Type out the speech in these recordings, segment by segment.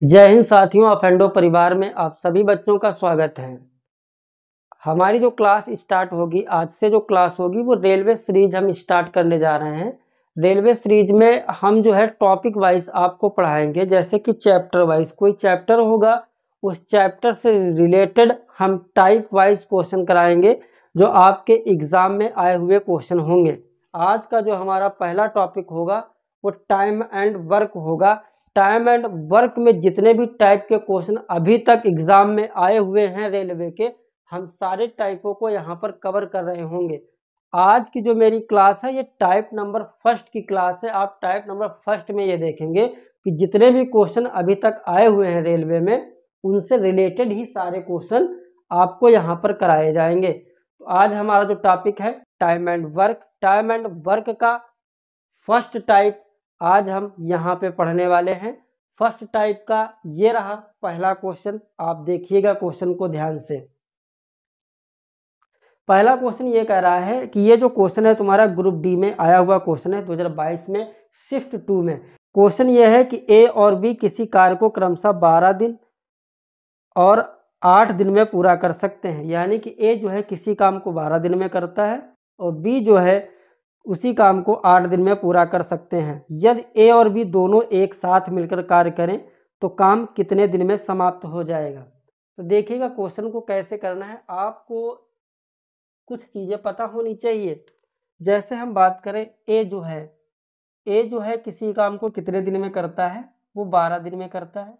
जय हिंद साथियों, अफेंडो परिवार में आप सभी बच्चों का स्वागत है। हमारी जो क्लास स्टार्ट होगी, आज से जो क्लास होगी वो रेलवे सीरीज हम स्टार्ट करने जा रहे हैं। रेलवे सीरीज में हम जो है टॉपिक वाइज आपको पढ़ाएंगे, जैसे कि चैप्टर वाइज कोई चैप्टर होगा, उस चैप्टर से रिलेटेड हम टाइप वाइज क्वेश्चन कराएंगे जो आपके एग्जाम में आए हुए क्वेश्चन होंगे। आज का जो हमारा पहला टॉपिक होगा वो टाइम एंड वर्क होगा। टाइम एंड वर्क में जितने भी टाइप के क्वेश्चन अभी तक एग्जाम में आए हुए हैं रेलवे के, हम सारे टाइपों को यहाँ पर कवर कर रहे होंगे। आज की जो मेरी क्लास है ये टाइप नंबर फर्स्ट की क्लास है। आप टाइप नंबर फर्स्ट में ये देखेंगे कि जितने भी क्वेश्चन अभी तक आए हुए हैं रेलवे में, उनसे रिलेटेड ही सारे क्वेश्चन आपको यहाँ पर कराए जाएंगे। तो आज हमारा जो टॉपिक है time and work, time and work का फर्स्ट टाइप आज हम यहाँ पे पढ़ने वाले हैं। फर्स्ट टाइप का ये रहा पहला क्वेश्चन, आप देखिएगा क्वेश्चन को ध्यान से। पहला क्वेश्चन ये कह रहा है कि ये जो क्वेश्चन है तुम्हारा ग्रुप डी में आया हुआ क्वेश्चन है 2022 में शिफ्ट 2 में। क्वेश्चन ये है कि ए और बी किसी कार्य को क्रमशः 12 दिन और 8 दिन में पूरा कर सकते हैं। यानी कि ए जो है किसी काम को 12 दिन में करता है और बी जो है उसी काम को 8 दिन में पूरा कर सकते हैं। यदि ए और बी दोनों एक साथ मिलकर कार्य करें तो काम कितने दिन में समाप्त हो जाएगा। तो देखिएगा क्वेश्चन को कैसे करना है। आपको कुछ चीज़ें पता होनी चाहिए। जैसे हम बात करें ए जो है किसी काम को कितने दिन में करता है, वो 12 दिन में करता है।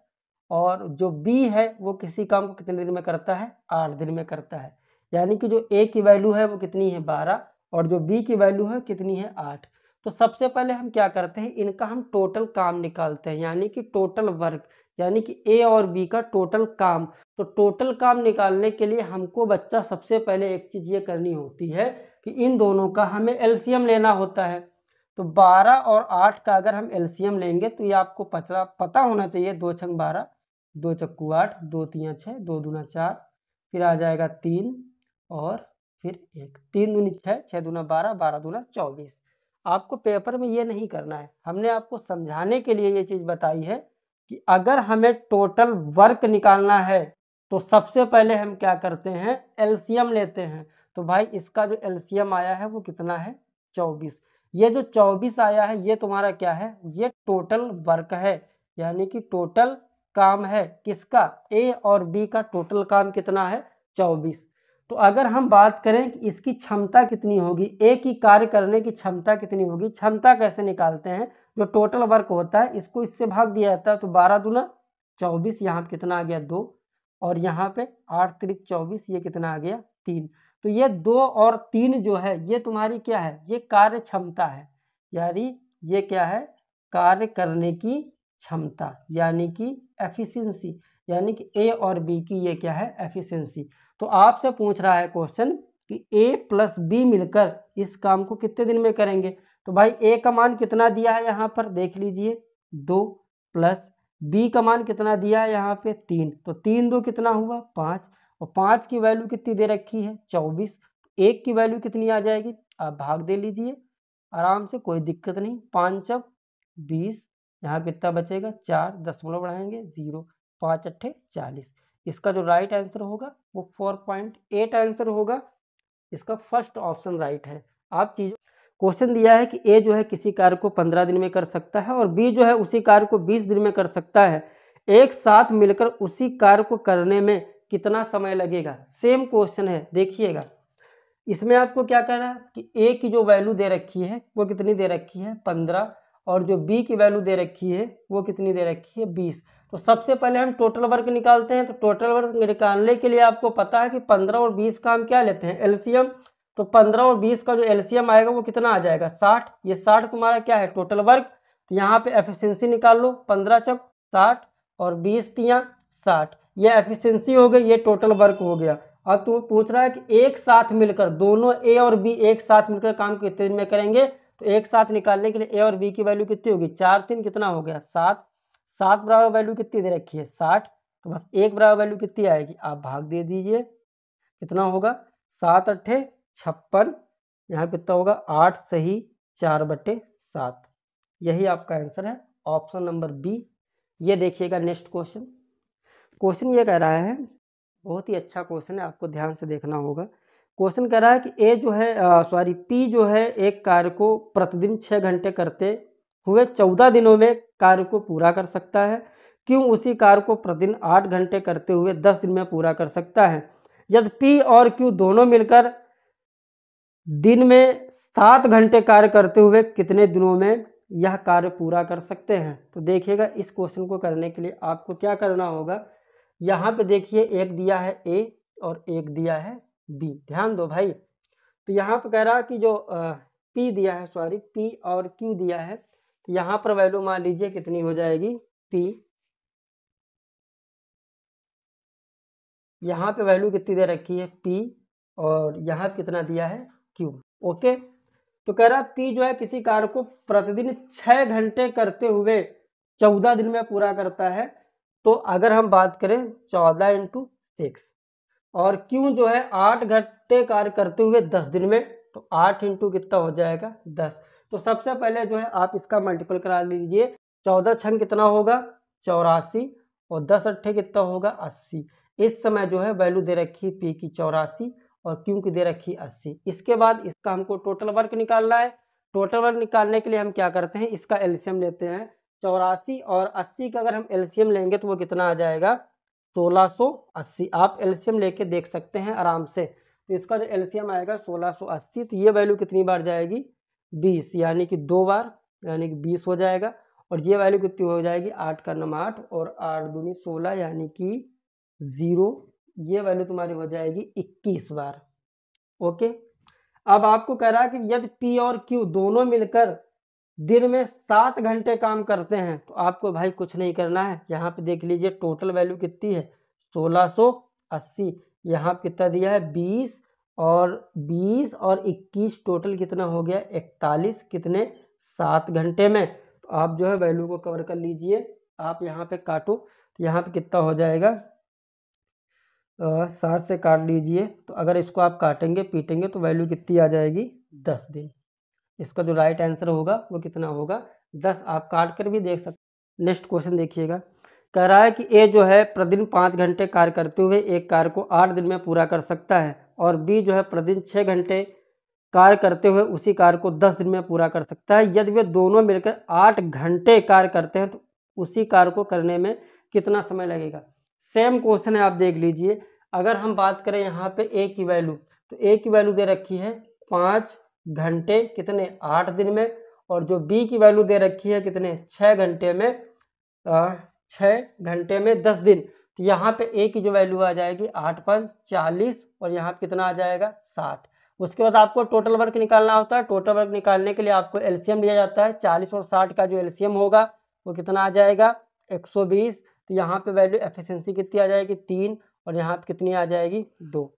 और जो बी है वो किसी काम को कितने दिन में करता है, 8 दिन में करता है। यानी कि जो ए की वैल्यू है वो कितनी है 12 और जो बी की वैल्यू है कितनी है 8। तो सबसे पहले हम क्या करते हैं, इनका हम टोटल काम निकालते हैं, यानी कि टोटल वर्क, यानी कि ए और बी का टोटल काम। तो टोटल काम निकालने के लिए हमको बच्चा सबसे पहले एक चीज़ ये करनी होती है कि इन दोनों का हमें एलसीएम लेना होता है। तो 12 और 8 का अगर हम एलसीएम लेंगे तो ये आपको पता होना चाहिए। 2 छंग 12, 2 चक्कू 8, 2 तियां 6, 2 दूना 4, फिर आ जाएगा 3 और फिर 1, 3 दूनी 6, 6 दूना 12, 12 दूना 24। आपको पेपर में ये नहीं करना है, हमने आपको समझाने के लिए ये चीज़ बताई है कि अगर हमें टोटल वर्क निकालना है तो सबसे पहले हम क्या करते हैं, एलसीएम लेते हैं। तो भाई इसका जो एलसीएम आया है वो कितना है, 24। ये जो 24 आया है ये तुम्हारा क्या है, ये टोटल वर्क है, यानी कि टोटल काम है किसका, ए और बी का टोटल काम कितना है, 24। तो अगर हम बात करें कि इसकी क्षमता कितनी होगी, ए की कार्य करने की क्षमता कितनी होगी, क्षमता कैसे निकालते हैं, जो टोटल वर्क होता है इसको इससे भाग दिया जाता है। तो 12 दूना 24, यहाँ पे कितना आ गया 2 और यहाँ पे 8 त्रिक 24, ये कितना आ गया 3। तो ये 2 और 3 जो है ये तुम्हारी क्या है, ये कार्य क्षमता है, यानी ये क्या है, कार्य करने की क्षमता, यानी कि एफिशिएंसी, यानी कि ए और बी की ये क्या है, एफिशिएंसी। तो आपसे पूछ रहा है क्वेश्चन कि ए प्लस बी मिलकर इस काम को कितने दिन में करेंगे। तो भाई ए का मान कितना दिया है यहाँ पर देख लीजिए 2, प्लस बी का मान कितना दिया है यहाँ पे 3। तो 3 2 कितना हुआ 5 और 5 की वैल्यू कितनी दे रखी है 24। एक की वैल्यू कितनी आ जाएगी, आप भाग दे लीजिए आराम से, कोई दिक्कत नहीं। 5 चौक 20, यहाँ कितना बचेगा 4, दशमलव बढ़ाएंगे 0, 5 अट्ठे 40। इसका जो राइट आंसर होगा वो 4.8 आंसर होगा। इसका फर्स्ट ऑप्शन राइट है। आप चीज क्वेश्चन दिया है कि ए जो है किसी कार्य को 15 दिन में कर सकता है और बी जो है उसी कार्य को 20 दिन में कर सकता है। एक साथ मिलकर उसी कार्य को करने में कितना समय लगेगा। सेम क्वेश्चन है, देखिएगा इसमें आपको क्या कह रहा है कि ए की जो वैल्यू दे रखी है वो कितनी दे रखी है 15 और जो बी की वैल्यू दे रखी है वो कितनी दे रखी है 20। तो सबसे पहले हम टोटल वर्क निकालते हैं। तो टोटल वर्क निकालने के लिए आपको पता है कि 15 और 20 का हम क्या लेते हैं, एलसीएम। तो 15 और 20 का जो एलसीएम आएगा वो कितना आ जाएगा 60। ये 60 तुम्हारा क्या है, टोटल वर्क। तो यहाँ पे एफिशिएंसी निकाल लो, 15 चौक 60 और 20 तियां 60, ये एफिशिएंसी हो गई, ये टोटल वर्क हो गया। अब तू पूछ रहा है कि एक साथ मिलकर दोनों ए और बी एक साथ मिलकर काम कितने दिन में करेंगे। तो एक साथ निकालने के लिए ए और बी की वैल्यू कितनी होगी, 4 3 कितना हो गया 7, 7 बराबर वैल्यू कितनी दे रखी है 60। तो बस एक बराबर वैल्यू कितनी आएगी, आप भाग दे दीजिए, कितना होगा 7 अट्ठे 56, यहाँ कितना होगा 8 सही 4/7। यही आपका आंसर है, ऑप्शन नंबर बी ये देखिएगा नेक्स्ट क्वेश्चन। क्वेश्चन ये कह रहा है, बहुत ही अच्छा क्वेश्चन है, आपको ध्यान से देखना होगा। क्वेश्चन कह रहा है कि ए जो है पी जो है एक कार्य को प्रतिदिन 6 घंटे करते हुए 14 दिनों में कार्य को पूरा कर सकता है। क्यों उसी कार्य को प्रतिदिन 8 घंटे करते हुए 10 दिन में पूरा कर सकता है। यदि पी और क्यू दोनों मिलकर दिन में 7 घंटे कार्य करते हुए कितने दिनों में यह कार्य पूरा कर सकते हैं। तो देखिएगा इस क्वेश्चन को करने के लिए आपको क्या करना होगा। यहाँ पे देखिए एक दिया है ए और एक दिया है बी, ध्यान दो भाई। तो यहाँ पे कह रहा है कि जो पी दिया है, पी और क्यू दिया है, तो यहाँ पर वैल्यू मान लीजिए कितनी हो जाएगी, पी, यहाँ पे वैल्यू कितनी दे रखी है पी, और यहाँ पे कितना दिया है क्यू। ओके, तो कह रहा है पी जो है किसी कार्य को प्रतिदिन 6 घंटे करते हुए 14 दिन में पूरा करता है। तो अगर हम बात करें 14 इंटू 6, और क्यू जो है 8 घंटे कार्य करते हुए 10 दिन में, तो 8 इंटू कितना हो जाएगा 10। तो सबसे पहले जो है आप इसका मल्टीपल करा लीजिए। 14 छंग कितना होगा 84, और 10 अट्ठे कितना होगा 80। इस समय जो है वैल्यू दे रखी पी की 84 और क्यू की दे रखी 80। इसके बाद इसका हमको टोटल वर्क निकालना है। टोटल वर्क निकालने के लिए हम क्या करते हैं, इसका एलसीएम लेते हैं। 84 और 80 का अगर हम एलसीएम लेंगे तो वो कितना आ जाएगा 1680। आप एलसीएम लेके देख सकते हैं आराम से। तो इसका जो एलसीएम आएगा 1680, तो ये वैल्यू कितनी बार जाएगी 20, यानी कि 2 बार, यानी कि 20 हो जाएगा। और ये वैल्यू कितनी हो जाएगी 8 का नम 8 और 8 दूनी 16, यानी कि 0। ये वैल्यू तुम्हारी हो जाएगी 21 बार। ओके, अब आपको कह रहा है कि यदि पी और क्यू दोनों मिलकर दिन में 7 घंटे काम करते हैं, तो आपको भाई कुछ नहीं करना है। यहाँ पे देख लीजिए टोटल वैल्यू कितनी है 1680। यहाँ पे कितना दिया है 20 और 21, टोटल कितना हो गया 41, कितने 7 घंटे में। तो आप जो है वैल्यू को कवर कर लीजिए। आप यहाँ पे काटो, तो यहाँ पे कितना हो जाएगा 7 से काट लीजिए। तो अगर इसको आप काटेंगे पीटेंगे तो वैल्यू कितनी आ जाएगी 10 दिन। इसका जो राइट आंसर होगा वो कितना होगा 10। आप काट कर भी देख सकते। नेक्स्ट क्वेश्चन देखिएगा, कह रहा है कि ए जो है प्रतिदिन 5 घंटे कार्य करते हुए एक कार्य को 8 दिन में पूरा कर सकता है, और बी जो है प्रतिदिन 6 घंटे कार्य करते हुए उसी कार्य को 10 दिन में पूरा कर सकता है। यदि वे दोनों मिलकर 8 घंटे कार्य करते हैं तो उसी कार्य को करने में कितना समय लगेगा। सेम क्वेश्चन है, आप देख लीजिए। अगर हम बात करें यहाँ पे ए की वैल्यू, तो ए की वैल्यू दे रखी है 5 घंटे कितने 8 दिन में, और जो बी की वैल्यू दे रखी है कितने 6 घंटे में 6 घंटे में 10 दिन। तो यहाँ पे ए की जो वैल्यू आ जाएगी 8 5 40, और यहाँ पे कितना आ जाएगा 60। उसके बाद आपको टोटल वर्क निकालना होता है। टोटल वर्क निकालने के लिए आपको एलसीएम लिया जाता है। 40 और 60 का जो एलसीएम होगा वो कितना आ जाएगा 120। तो यहाँ पे वैल्यू एफिशिएंसी कितनी आ जाएगी 3, और यहाँ पे कितनी आ जाएगी 2।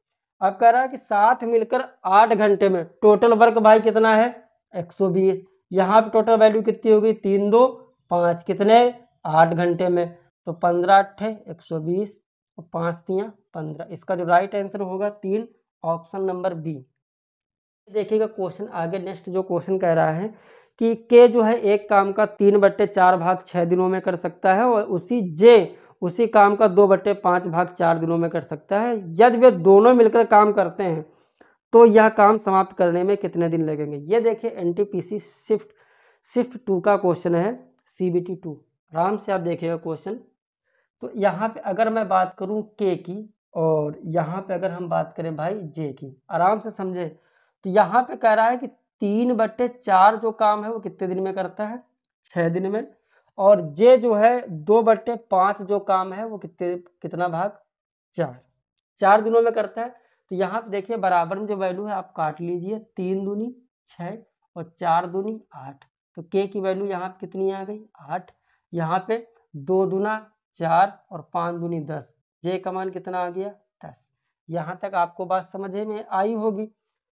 अब कह रहा है कि साथ मिलकर 8 घंटे में टोटल वर्क भाई कितना है 120। यहाँ पे टोटल वैल्यू कितनी होगी 3 2 5, कितने 8 घंटे में। तो 15 अट्ठे 120 और 5 3 15। इसका जो राइट आंसर होगा 3, ऑप्शन नंबर बी। देखिएगा क्वेश्चन आगे। नेक्स्ट जो क्वेश्चन कह रहा है कि के जो है एक काम का 3/4 भाग 6 दिनों में कर सकता है, और उसी काम का 2/5 भाग 4 दिनों में कर सकता है। यदि वे दोनों मिलकर काम करते हैं तो यह काम समाप्त करने में कितने दिन लगेंगे। ये देखिए एनटीपीसी शिफ्ट 2 का क्वेश्चन है, सीबीटी 2। आराम से आप देखिएगा क्वेश्चन। तो यहाँ पे अगर मैं बात करूँ के की, और यहाँ पे अगर हम बात करें भाई जे की, आराम से समझे। तो यहाँ पे कह रहा है कि 3/4 जो काम है वो कितने दिन में करता है 6 दिन में, और जे जो है 2/5 जो काम है वो कितना भाग 4 दिनों में करता है। तो यहाँ पे देखिए बराबर में जो वैल्यू है आप काट लीजिए। 3 दूनी 6 और 4 दूनी 8। तो के की वैल्यू यहाँ पे कितनी आ गई 8। यहाँ पे 2 दूना 4 और 5 दूनी 10। जे का मान कितना आ गया 10। यहाँ तक आपको बात समझ में आई होगी।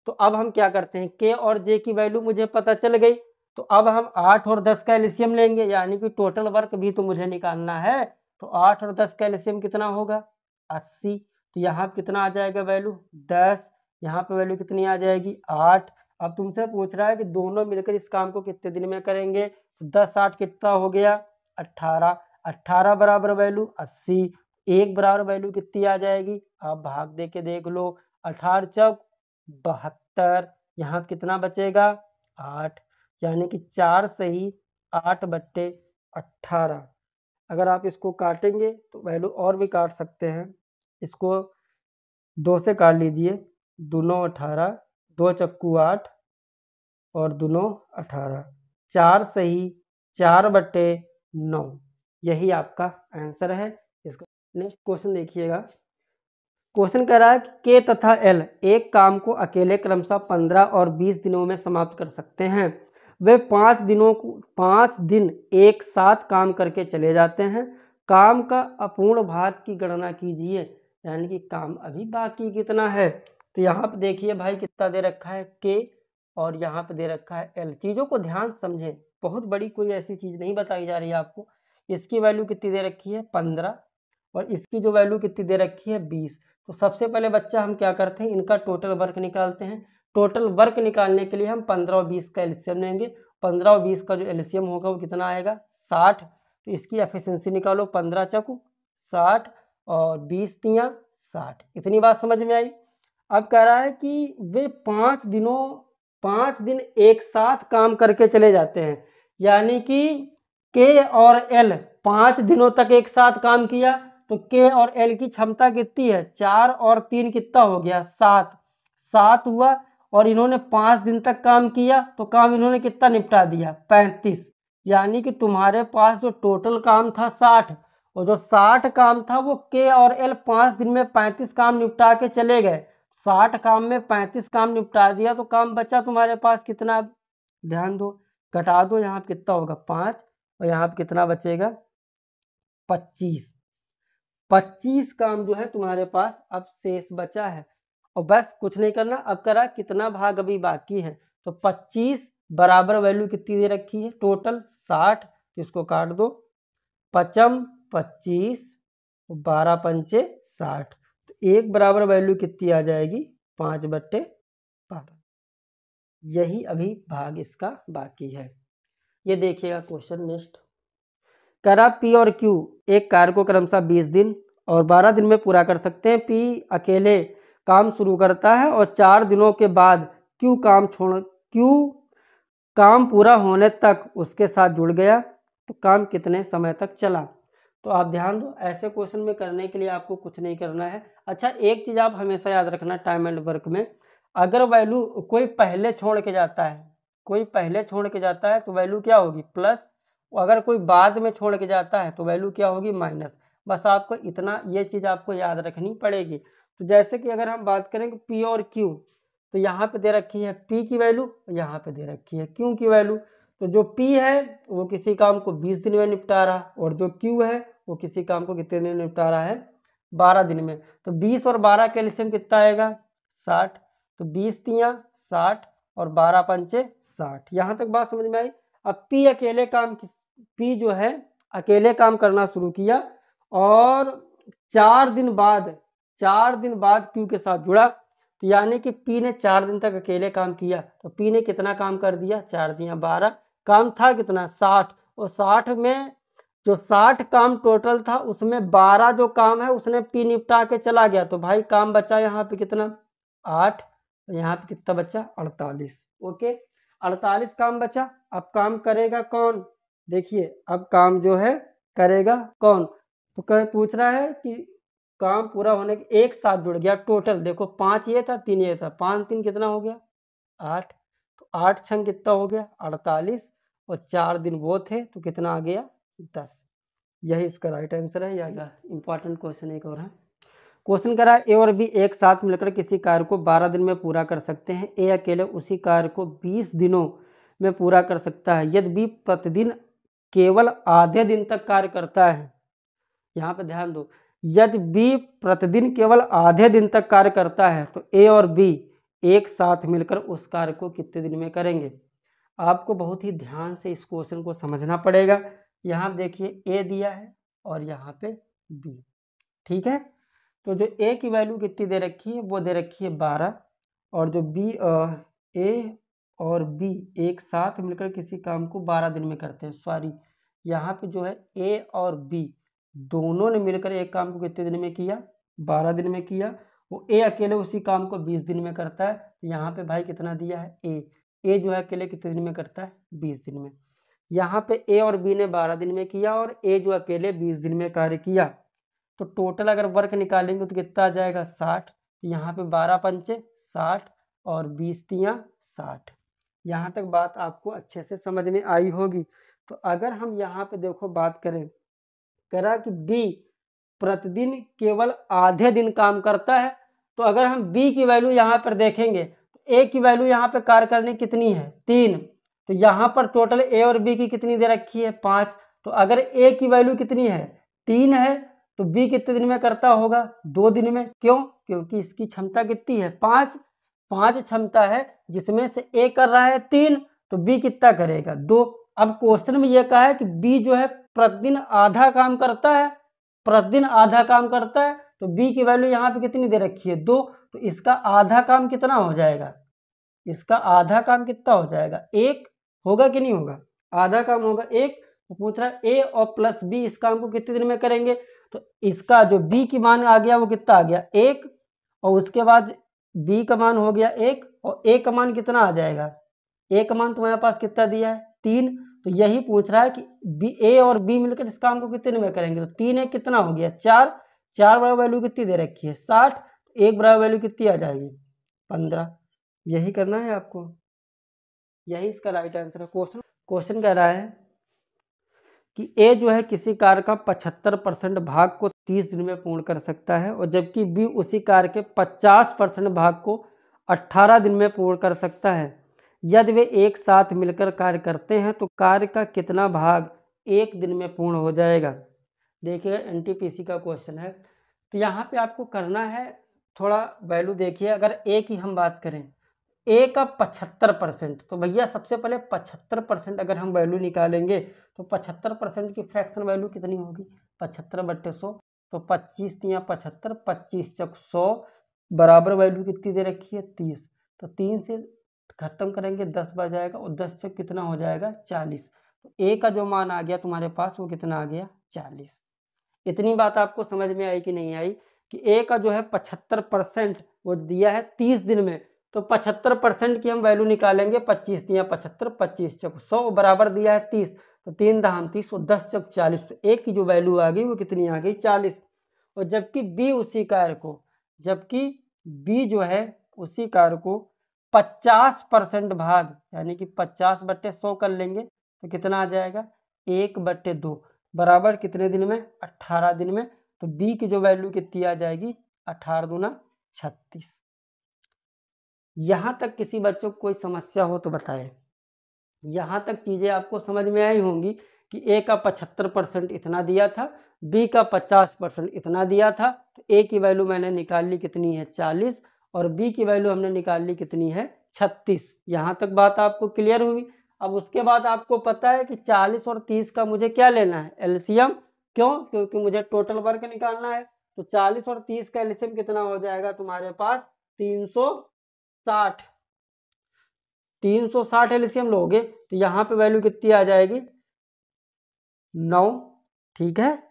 तो अब हम क्या करते हैं, के और जे की वैल्यू मुझे पता चल गई। तो अब हम 8 और 10 का एलसीएम लेंगे, यानी कि टोटल वर्क भी तो मुझे निकालना है। तो 8 और 10 का एलसीएम कितना होगा 80। तो यहाँ पे कितना आ जाएगा वैल्यू 10। यहाँ पे वैल्यू कितनी आ जाएगी 8। अब तुमसे पूछ रहा है कि दोनों मिलकर इस काम को कितने दिन में करेंगे। तो 10 8 कितना हो गया 18। 18 बराबर वैल्यू 80, 1 बराबर वैल्यू कितनी आ जाएगी, आप भाग दे के देख लो, 18 चौक 72, यहाँ कितना बचेगा 8, यानी कि 4 सही 8/18। अगर आप इसको काटेंगे तो वैल्यू और भी काट सकते हैं, इसको 2 से काट लीजिए, 2 9 18, 2 चक्कू 8 और 2 9 18, 4 सही 4/9, यही आपका आंसर है। इसको नेक्स्ट क्वेश्चन देखिएगा। क्वेश्चन कह रहा है कि के तथा एल एक काम को अकेले क्रमशः 15 और 20 दिनों में समाप्त कर सकते हैं। वे 5 दिन एक साथ काम करके चले जाते हैं। काम का अपूर्ण भाग की गणना कीजिए, यानी कि काम अभी बाकी कितना है। तो यहाँ पे देखिए भाई कितना दे रखा है के और यहाँ पे दे रखा है एल। चीज़ों को ध्यान समझें, बहुत बड़ी कोई ऐसी चीज़ नहीं बताई जा रही है आपको। इसकी वैल्यू कितनी दे रखी है 15 और इसकी जो वैल्यू कितनी दे रखी है 20। तो सबसे पहले बच्चा हम क्या करते हैं, इनका टोटल वर्क निकालते हैं। टोटल वर्क निकालने के लिए हम 15 और 20 का एलसीएम लेंगे। 15 और 20 का जो एलसीएम होगा वो कितना आएगा 60। तो इसकी एफिशिएंसी निकालो, 15 चौकू 60 और 20 तियाँ 60। इतनी बात समझ में आई। अब कह रहा है कि वे 5 दिन एक साथ काम करके चले जाते हैं, यानी कि के और एल 5 दिनों तक एक साथ काम किया। तो के और एल की क्षमता कितनी है, 4 और 3 कितना हो गया 7 हुआ। और इन्होंने 5 दिन तक काम किया, तो काम इन्होंने कितना निपटा दिया 35। यानी कि तुम्हारे पास जो टोटल काम था 60 और जो 60 काम था वो के और एल 5 दिन में 35 काम निपटा के चले गए। 60 काम में 35 काम निपटा दिया, तो काम बचा तुम्हारे पास कितना, ध्यान दो, घटा दो, यहाँ पे कितना होगा 5 और यहाँ पे कितना बचेगा 25 काम जो है तुम्हारे पास अब शेष बचा है। और बस कुछ नहीं करना, अब करा कितना भाग अभी बाकी है। तो 25 बराबर वैल्यू कितनी दे रखी है टोटल 60, तो इसको काट दो, 5 25 12 पंचे 60, तो 1 बराबर वैल्यू कितनी आ जाएगी 5/12। यही अभी भाग इसका बाकी है। ये देखिएगा क्वेश्चन नेक्स्ट। करा पी और क्यू एक कार्य को क्रमशः 20 दिन और 12 दिन में पूरा कर सकते हैं। पी अकेले काम शुरू करता है और 4 दिनों के बाद क्यू काम पूरा होने तक उसके साथ जुड़ गया, तो काम कितने समय तक चला। तो आप ध्यान दो, ऐसे क्वेश्चन में करने के लिए आपको कुछ नहीं करना है। अच्छा, एक चीज़ आप हमेशा याद रखना टाइम एंड वर्क में, अगर वैल्यू कोई पहले छोड़ के जाता है तो वैल्यू क्या होगी प्लस, अगर कोई बाद में छोड़ के जाता है तो वैल्यू क्या होगी माइनस। बस आपको इतना ये चीज़ आपको याद रखनी पड़ेगी। तो जैसे कि अगर हम बात करें कि पी और क्यू, तो यहाँ पे दे रखी है पी की वैल्यू, यहाँ पे दे रखी है क्यू की वैल्यू। तो जो पी है वो किसी काम को 20 दिन में निपटा रहा, और जो क्यू है वो किसी काम को कितने दिन में निपटा रहा है 12 दिन में। तो 20 और 12 का एलसीएम कितना आएगा 60, तो 20 तियाँ 60 और 12 पंचे 60। यहाँ तक बात समझ में आई। अब पी जो है अकेले काम करना शुरू किया और 4 दिन बाद क्यू के साथ जुड़ा, तो यानी कि पी ने 4 दिन तक अकेले काम किया। तो पी ने कितना काम कर दिया 4 दिया 12, काम था कितना 60, और 60 में जो 60 काम टोटल था उसमें 12 जो काम है उसने पी निपटा के चला गया। तो भाई काम बचा यहाँ पे कितना 8, यहाँ पे कितना बचा 48। ओके, 48 काम बचा। अब काम करेगा कौन, देखिए अब काम जो है करेगा कौन। तो पूछ रहा है कि काम पूरा होने के एक साथ जुड़ गया टोटल, देखो 5 ये था 3 ये था, 5 3 कितना हो गया 8, तो 8 छंग कितना हो गया 48, और 4 दिन वो थे तो कितना आ गया 10। यही इसका राइट आंसर है। या इंपॉर्टेंट क्वेश्चन एक और है। क्वेश्चन करा ए और बी एक साथ मिलकर किसी कार्य को 12 दिन में पूरा कर सकते हैं। ए अकेले उसी कार्य को 20 दिनों में पूरा कर सकता है यदि बी प्रतिदिन केवल आधे दिन तक कार्य करता है। यहाँ पे ध्यान दो, यदि बी प्रतिदिन केवल आधे दिन तक कार्य करता है तो ए और बी एक साथ मिलकर उस कार्य को कितने दिन में करेंगे। आपको बहुत ही ध्यान से इस क्वेश्चन को समझना पड़ेगा। यहाँ देखिए ए दिया है और यहाँ पे बी, ठीक है। तो जो ए की वैल्यू कितनी दे रखी है वो दे रखी है 12, और जो ए और बी एक साथ मिलकर किसी काम को 12 दिन में करते हैं, सॉरी यहाँ पे जो है ए और बी दोनों ने मिलकर एक काम को कितने दिन में किया, 12 दिन में किया। वो ए अकेले उसी काम को 20 दिन में करता है। यहाँ पे भाई कितना दिया है, ए जो है अकेले कितने दिन में करता है, 20 दिन में। यहाँ पे ए और बी ने 12 दिन में किया और ए जो अकेले 20 दिन में कार्य किया। तो टोटल अगर वर्क निकालेंगे तो कितना आ जाएगा, 60। यहाँ पे 12 पंचे 60 और 20 तियाँ 60। यहाँ तक बात आपको अच्छे से समझ में आई होगी। तो अगर हम यहाँ पे देखो बात करें, कह रहा कि बी प्रतिदिन केवल आधे दिन काम करता है। तो अगर हम बी की वैल्यू यहाँ पर देखेंगे तो ए की वैल्यू यहाँ पे कार्य करने कितनी है, 3। तो यहाँ पर टोटल ए और बी की कितनी दे रखी है, 5। तो अगर ए की वैल्यू कितनी है, 3 है, तो बी कितने दिन में करता होगा, 2 दिन में। क्यों, क्योंकि इसकी क्षमता कितनी है, 5 क्षमता है, जिसमें से ए कर रहा है 3, तो बी कितना करेगा, 2। अब क्वेश्चन में यह कहा है कि बी जो है प्रतिदिन आधा काम करता है, प्रतिदिन आधा काम करता है। तो बी की वैल्यू यहाँ पे कितनी दे रखी है, 2। तो इसका आधा काम कितना हो जाएगा, इसका आधा काम कितना हो जाएगा, 1 होगा कि नहीं होगा, आधा काम होगा 1। तो पूछ रहा है ए और प्लस बी इस काम को कितने दिन में करेंगे। तो इसका जो बी की मान आ गया वो कितना आ गया, 1। और उसके बाद बी का मान हो गया 1 और ए का मान कितना आ जाएगा, ए का मान तुम्हारे पास कितना दिया है, 3। तो यही पूछ रहा है कि बी ए और बी मिलकर इस काम को कितने दिन में करेंगे। तो 3 1 कितना हो गया, 4। 4 बराबर वैल्यू कितनी दे रखी है, 60। 1 बराबर वैल्यू कितनी आ जाएगी, 15। यही करना है आपको, यही इसका राइट आंसर है। क्वेश्चन कह रहा है कि ए जो है किसी कार्य का 75% भाग को 30 दिन में पूर्ण कर सकता है, और जबकि बी उसी कार्य के 50% भाग को 18 दिन में पूर्ण कर सकता है। यदि वे एक साथ मिलकर कार्य करते हैं तो कार्य का कितना भाग 1 दिन में पूर्ण हो जाएगा। देखिए एनटीपीसी का क्वेश्चन है। तो यहाँ पे आपको करना है, थोड़ा वैल्यू देखिए। अगर ए की हम बात करें, ए का 75%, तो भैया सबसे पहले 75% अगर हम वैल्यू निकालेंगे तो 75% की फ्रैक्शन वैल्यू कितनी होगी, 75/100। तो 25 तियाँ 75, 25 चौक 100 बराबर वैल्यू कितनी दे रखी है, 30। तो 3 से खत्म करेंगे 10 बच जाएगा और 10 चौक कितना हो जाएगा, 40। तो ए का जो मान आ गया तुम्हारे पास वो कितना आ गया, 40। इतनी बात आपको समझ में आई कि नहीं आई, कि ए का जो है 75% वो दिया है 30 दिन में। तो 75% की हम वैल्यू निकालेंगे, 25 दिया 75, 25 चौक 100 बराबर दिया है 30। तो 3 दाम 30 और 10 चौक 40। तो ए की जो वैल्यू आ गई वो कितनी आ गई, 40। और जबकि बी उसी कार्य को, जबकि बी जो है उसी कार्य को 50% भाग, यानी कि 50/100 कर लेंगे तो कितना आ जाएगा, 1/2 बराबर कितने दिन में, 18 दिन में। तो बी की जो वैल्यू कितनी आ जाएगी, 18 दूना 36। यहाँ तक किसी बच्चों को कोई समस्या हो तो बताएं। यहाँ तक चीज़ें आपको समझ में आई होंगी कि ए का 75% इतना दिया था, बी का 50% इतना दिया था। तो ए की वैल्यू मैंने निकाल ली कितनी है, 40, और बी की वैल्यू हमने निकाल ली कितनी है, 36। यहाँ तक बात आपको क्लियर हुई। अब उसके बाद आपको पता है कि 40 और 30 का मुझे क्या लेना है, एलसीएम। क्यों, क्योंकि मुझे टोटल वर्क निकालना है। तो 40 और 30 का एलसीएम कितना हो जाएगा तुम्हारे पास, 360। 360 एलसीएम लोगे तो यहाँ पे वैल्यू कितनी आ जाएगी, 9। ठीक है,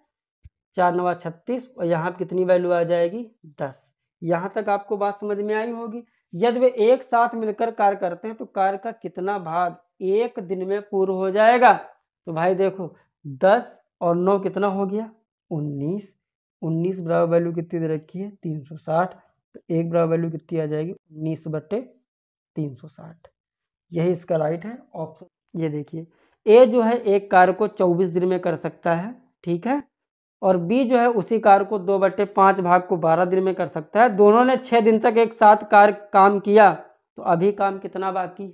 4 9 36, और यहाँ पे कितनी वैल्यू आ जाएगी, 10। यहाँ तक आपको बात समझ में आई होगी। यदि वे एक साथ मिलकर कार्य करते हैं तो कार्य का कितना भाग 1 दिन में पूर्ण हो जाएगा। तो भाई देखो 10 और 9 कितना हो गया, 19। 19 बराबर वैल्यू कितनी दे रखी है, 360। तो 1 बराबर वैल्यू कितनी आ जाएगी, 19/360। यही इसका राइट है ऑप्शन। ये देखिए ए जो है एक कार्य को 24 दिन में कर सकता है, ठीक है, और बी जो है उसी कार्य को 2/5 भाग को 12 दिन में कर सकता है। दोनों ने 6 दिन तक एक साथ काम किया। तो अभी काम कितना बाकी,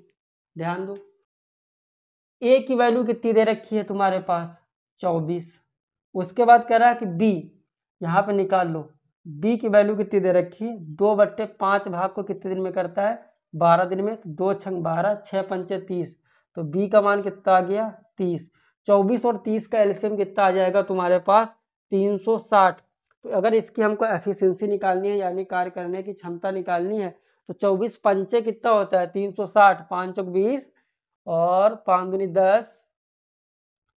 ध्यान दो। ए की वैल्यू कितनी दे रखी है तुम्हारे पास, 24। उसके बाद कह रहा है कि बी, यहाँ पे निकाल लो, बी की वैल्यू कितनी दे रखी है, 2/5 भाग को कितने दिन में करता है, 12 दिन में। 2 छंग 12, 6 पंचे 30। तो बी का मान कितना आ गया, 30। 24 और 30 का एलसीएम कितना आ जाएगा तुम्हारे पास, 360। तो अगर इसकी हमको एफिशिएंसी निकालनी है, यानी कार्य करने की क्षमता निकालनी है, तो 24 पंचे कितना होता है, 360। 5 चौक 20 और 5 दूनी 10,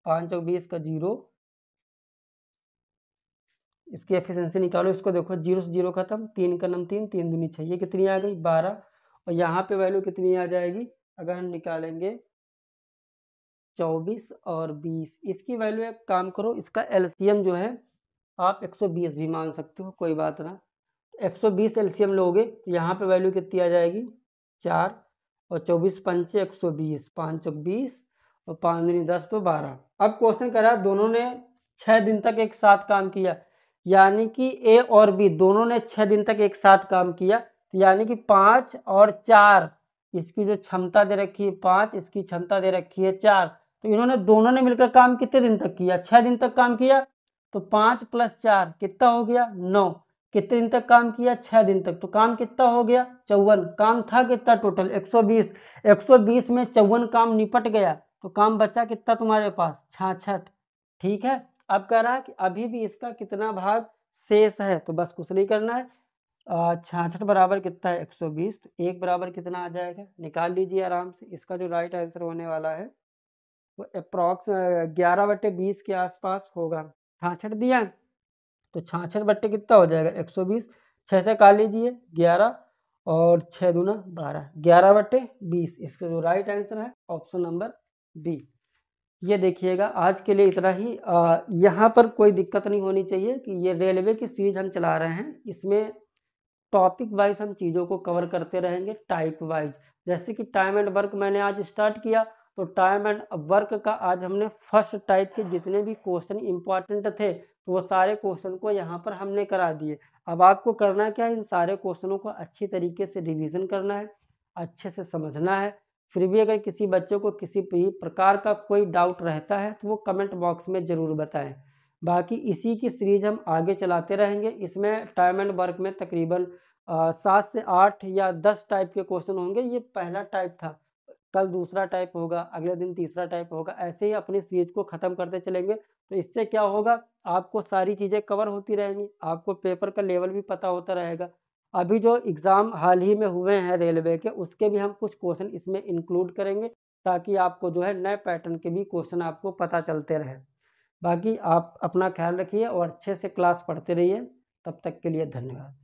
5 चौक 20 का 0, इसकी एफिशिएंसी निकालो, इसको देखो 0 से 0 खत्म, 3 का नम 3, 3 दूनी 6, ये कितनी आ गई 12, और यहाँ पे वैल्यू कितनी आ जाएगी अगर हम निकालेंगे 24 और 20, इसकी वैल्यू एक काम करो, इसका एलसीएम जो है आप 120 भी मान सकते हो, कोई बात ना। 120 एलसीएम लोगे तो यहाँ पे वैल्यू कितनी आ जाएगी 4, और 24 पंचे 120, 5 चौक 20 और 5 दूनी 10 तो 12। अब क्वेश्चन करा दोनों ने 6 दिन तक एक साथ काम किया, यानी कि ए और बी दोनों ने 6 दिन तक एक साथ काम किया, यानी कि 5 और 4, इसकी जो क्षमता दे रखी है 5, इसकी क्षमता दे रखी है 4, तो इन्होंने दोनों ने मिलकर काम कितने दिन तक किया 6 दिन तक काम किया, तो 5 + 4 कितना हो गया 9, कितने दिन तक काम किया 6 दिन तक, तो काम कितना हो गया 54, काम था कितना टोटल 120, 120 में 54 काम निपट गया, तो काम बचा कितना तुम्हारे पास 66। ठीक है, अब कह रहा है कि अभी भी इसका कितना भाग शेष है, तो बस कुछ नहीं करना है, 66 बराबर कितना है 120, तो 1 बराबर कितना आ जाएगा निकाल लीजिए आराम से। इसका जो राइट आंसर होने वाला है वो अप्रॉक्स 11/20 के आसपास होगा। 66 दिया, तो 66 बट्टे कितना हो जाएगा 120, 6 से काट लीजिए 11 और 6 दूना 12, 11/20, इसका जो राइट आंसर है ऑप्शन नंबर बी। ये देखिएगा आज के लिए इतना ही। यहाँ पर कोई दिक्कत नहीं होनी चाहिए कि ये रेलवे की सीरीज हम चला रहे हैं, इसमें टॉपिक वाइज हम चीज़ों को कवर करते रहेंगे टाइप वाइज। जैसे कि टाइम एंड वर्क मैंने आज स्टार्ट किया, तो टाइम एंड वर्क का आज हमने फर्स्ट टाइप के जितने भी क्वेश्चन इंपॉर्टेंट थे तो वो सारे क्वेश्चन को यहाँ पर हमने करा दिए। अब आपको करना क्या है, इन सारे क्वेश्चनों को अच्छी तरीके से रिवीजन करना है, अच्छे से समझना है। फिर भी अगर किसी बच्चे को किसी भी प्रकार का कोई डाउट रहता है तो वो कमेंट बॉक्स में ज़रूर बताएं। बाकी इसी की सीरीज हम आगे चलाते रहेंगे। इसमें टाइम एंड वर्क में तकरीबन 7 से 8 या 10 टाइप के क्वेश्चन होंगे। ये पहला टाइप था, कल दूसरा टाइप होगा, अगले दिन तीसरा टाइप होगा, ऐसे ही अपनी सीरीज को ख़त्म करते चलेंगे। तो इससे क्या होगा, आपको सारी चीज़ें कवर होती रहेंगी, आपको पेपर का लेवल भी पता होता रहेगा। अभी जो एग्ज़ाम हाल ही में हुए हैं रेलवे के, उसके भी हम कुछ क्वेश्चन इसमें इंक्लूड करेंगे, ताकि आपको जो है नए पैटर्न के भी क्वेश्चन आपको पता चलते रहे। बाकी आप अपना ख्याल रखिए और अच्छे से क्लास पढ़ते रहिए। तब तक के लिए धन्यवाद।